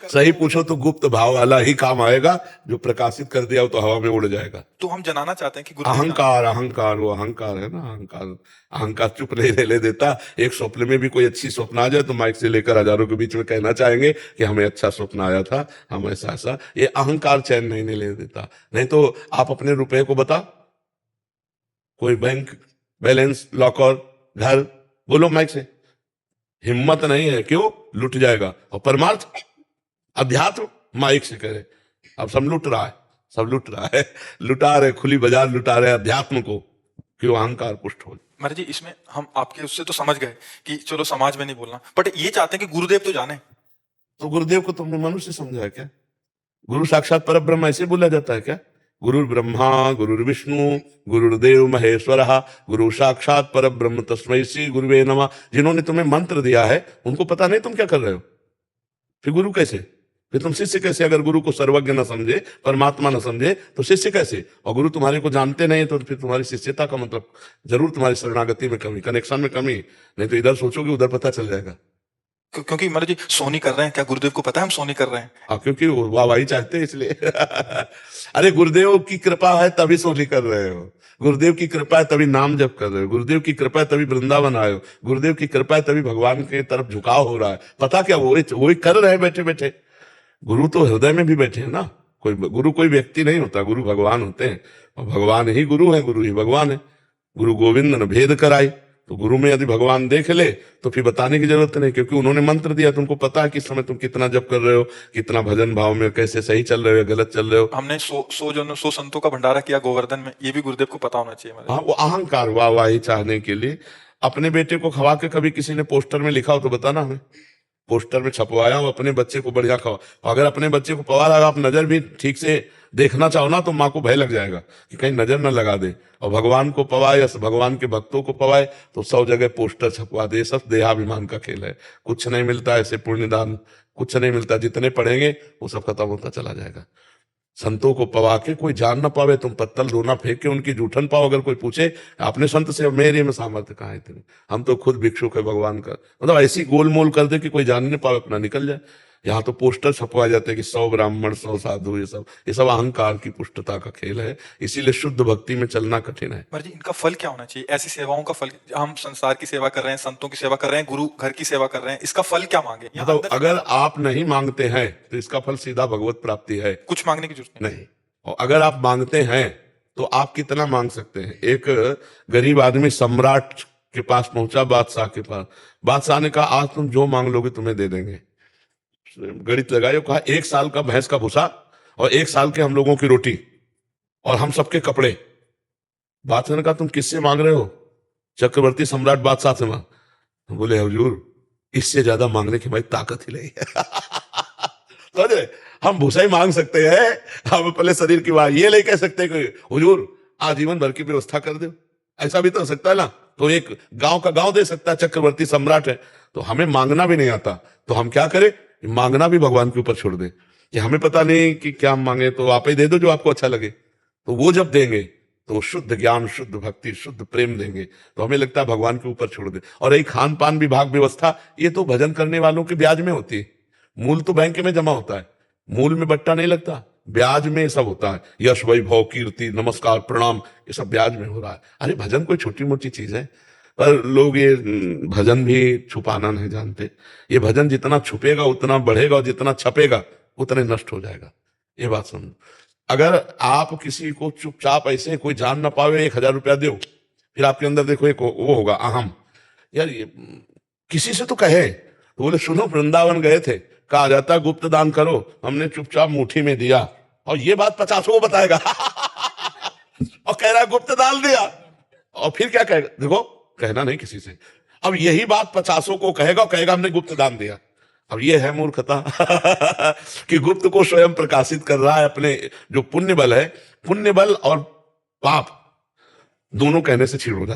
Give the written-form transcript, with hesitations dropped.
सही पूछो तो गुप्त भाव वाला ही काम आएगा, जो प्रकाशित कर दिया वो तो हवा में उड़ जाएगा। तो हम जनाना चाहते हैं कि गुरुदेव अहंकार, अहंकार, वो अहंकार है ना, अहंकार। अहंकार चुप नहीं रहने देता। एक स्वप्न में भी कोई अच्छी स्वप्न आ जाए तो माइक से लेकर हजारों के बीच में कहना चाहेंगे कि हमें अच्छा स्वप्न आया था, हम ऐसा ऐसा। ये अहंकार चैन नहीं लेने देता। नहीं तो आप अपने रुपए को बता, कोई बैंक बैलेंस, लॉकर, घर, बोलो माइक से। हिम्मत नहीं है, क्यों? लुट जाएगा। और परमार्थ, अध्यात्म, माइक से करे। अब सब लुट रहा है, सब लुट रहा है, लुटा रहे, खुली बाजार लुटा रहे अध्यात्म को, क्यों? अहंकार पुष्ट हो। महाराज जी, इसमें हम आपके उससे तो समझ गए कि चलो समाज में नहीं बोलना, बट ये चाहते हैं कि गुरुदेव तो जाने। तो गुरुदेव को तुमने मनुष्य समझा है क्या? गुरु साक्षात पर ब्रह्म ऐसे बोला जाता है क्या? गुरु ब्रह्मा गुरु विष्णु गुरुदेव महेश्वर, गुरु साक्षात पर ब्रह्म तस्मै श्री गुरुवे नमः। जिन्होंने तुम्हें मंत्र दिया है उनको पता नहीं तुम क्या कर रहे हो? फिर गुरु कैसे? फिर तुम शिष्य कैसे? अगर गुरु को सर्वज्ञ न समझे, परमात्मा न समझे, तो शिष्य कैसे? और गुरु तुम्हारे को जानते नहीं तो फिर तुम्हारी शिष्यता का मतलब जरूर तुम्हारी शरणागति में कमी, कनेक्शन में कमी। नहीं तो इधर सोचोगे उधर पता चल जाएगा। क्योंकि महाराज जी सोनी कर रहे हैं, क्या गुरुदेव को पता है हम सोनी कर रहे हैं? हाँ, क्योंकि वो वाहवाही चाहते हैं इसलिए। अरे गुरुदेव की कृपा है तभी सोनी कर रहे हो, गुरुदेव की कृपा है तभी नाम जप कर रहे हो, गुरुदेव की कृपा है तभी वृंदावन आए हो, गुरुदेव की कृपा है तभी भगवान के तरफ झुकाव हो रहा है। पता क्या? वही कर रहे हैं बैठे बैठे। गुरु तो हृदय में भी बैठे हैं ना। कोई गुरु कोई व्यक्ति नहीं होता, गुरु भगवान होते हैं। और भगवान ही गुरु है, गुरु ही भगवान है। गुरु गोविंद ने भेद कराई, तो गुरु में यदि भगवान देख ले तो फिर बताने की जरूरत नहीं, क्योंकि उन्होंने मंत्र दिया। तुमको पता है कि इस समय तुम कितना जप कर रहे हो, कितना भजन भाव में, कैसे सही चल रहे हो, गलत चल रहे हो। हमने 100 संतों का भंडारा किया गोवर्धन में, ये भी गुरुदेव को पता होना चाहिए महाराज। हाँ, वो अहंकार वाहवाही चाहने के लिए। अपने बेटे को खवा के कभी किसी ने पोस्टर में लिखा हो तो बताना हमें। पोस्टर में छपवाया हो अपने बच्चे को बढ़िया खवा। अगर अपने बच्चे को पवा लगा, आप नजर भी ठीक से देखना चाहो ना तो माँ को भय लग जाएगा कि कहीं नजर न लगा दे। और भगवान को पवाए या भगवान के भक्तों को पवाए तो 100 जगह पोस्टर छपवा दे। सब देहाभिमान का खेल है, कुछ नहीं मिलता ऐसे पुण्यदान, कुछ नहीं मिलता। जितने पढ़ेंगे वो सब खत्म होता चला जाएगा। संतों को पवा के कोई जान ना पावे, तुम पत्तल रोना फेंक के उनकी जूठन पाओ। अगर कोई पूछे आपने संत से, मेरे में सामर्थ्य कहाँ है इतनी, हम तो खुद भिक्षुक है भगवान का। मतलब ऐसी गोलमोल कर दे कि कोई जान नहीं पावे, अपना निकल जाए। यहाँ तो पोस्टर छपवाए जाते हैं कि 100 ब्राह्मण 100 साधु, ये सब अहंकार की पुष्टता का खेल है। इसीलिए शुद्ध भक्ति में चलना कठिन है। महाराज जी, इनका फल क्या होना चाहिए? ऐसी सेवाओं का फल, हम संसार की सेवा कर रहे हैं, संतों की सेवा कर रहे हैं, गुरु घर की सेवा कर रहे हैं, इसका फल क्या मांगे? मतलब अगर आप नहीं मांगते हैं तो इसका फल सीधा भगवत प्राप्ति है, कुछ मांगने की जरूरत नहीं। और अगर आप मांगते हैं तो आप कितना मांग सकते हैं? एक गरीब आदमी सम्राट के पास पहुंचा, बादशाह के पास। बादशाह ने कहा आज तुम जो मांग लोगे तुम्हें दे देंगे। गणित लगाए, कहा 1 साल का भैंस का भूसा और 1 साल के हम लोगों की रोटी और हम सबके कपड़े। बादशाह ने कहा तुम किससे मांग रहे हो? चक्रवर्ती सम्राट बादशाह से मांग। तो बोले हुजूर इससे ज्यादा मांगने की हमारी ताकत ही नहीं है। समझ रहे? हम भूसा ही मांग सकते हैं, हम पहले शरीर की बात ये नहीं कह सकते कि हुजूर आजीवन भर की व्यवस्था कर दो। ऐसा भी तो हो सकता है ना। तो एक गांव का गांव दे सकता है, चक्रवर्ती सम्राट है। तो हमें मांगना भी नहीं आता, तो हम क्या करें? मांगना भी भगवान के ऊपर छोड़ दे कि हमें पता नहीं कि क्या मांगे, तो आप ही दे दो जो आपको अच्छा लगे। तो वो जब देंगे तो शुद्ध ज्ञान, शुद्ध भक्ति, शुद्ध प्रेम देंगे, तो हमें लगता है भगवान के ऊपर छोड़ दे। और यही खान पान विभाग व्यवस्था, ये तो भजन करने वालों के ब्याज में होती है। मूल तो बैंक में जमा होता है, मूल में बट्टा नहीं लगता, ब्याज में सब होता है। यश वैभव कीर्ति नमस्कार प्रणाम ये सब ब्याज में हो रहा है। अरे भजन कोई छोटी मोटी चीज है? पर लोग ये भजन भी छुपाना नहीं जानते। ये भजन जितना छुपेगा उतना बढ़ेगा, और जितना छपेगा उतने नष्ट हो जाएगा। ये बात समझो। अगर आप किसी को चुपचाप ऐसे कोई जान ना पावे 1000 रुपया दो, फिर आपके अंदर देखो एक वो होगा अहम, यार ये किसी से तो कहे। तो बोले सुनो वृंदावन गए थे, कहा जाता गुप्त दान करो, हमने चुपचाप मुट्ठी में दिया। और ये बात 50 को बताएगा। और कह रहा गुप्त दान दिया, और फिर क्या कहेगा? देखो कहना नहीं किसी से। अब यही बात 50 को कहेगा और कहेगा हमने गुप्त दान दिया। अब ये है मूर्खता। कि गुप्त को स्वयं प्रकाशित कर रहा है अपने जो पुण्य बल है। पुण्य बल और पाप दोनों कहने से छीड़ हो जाता है।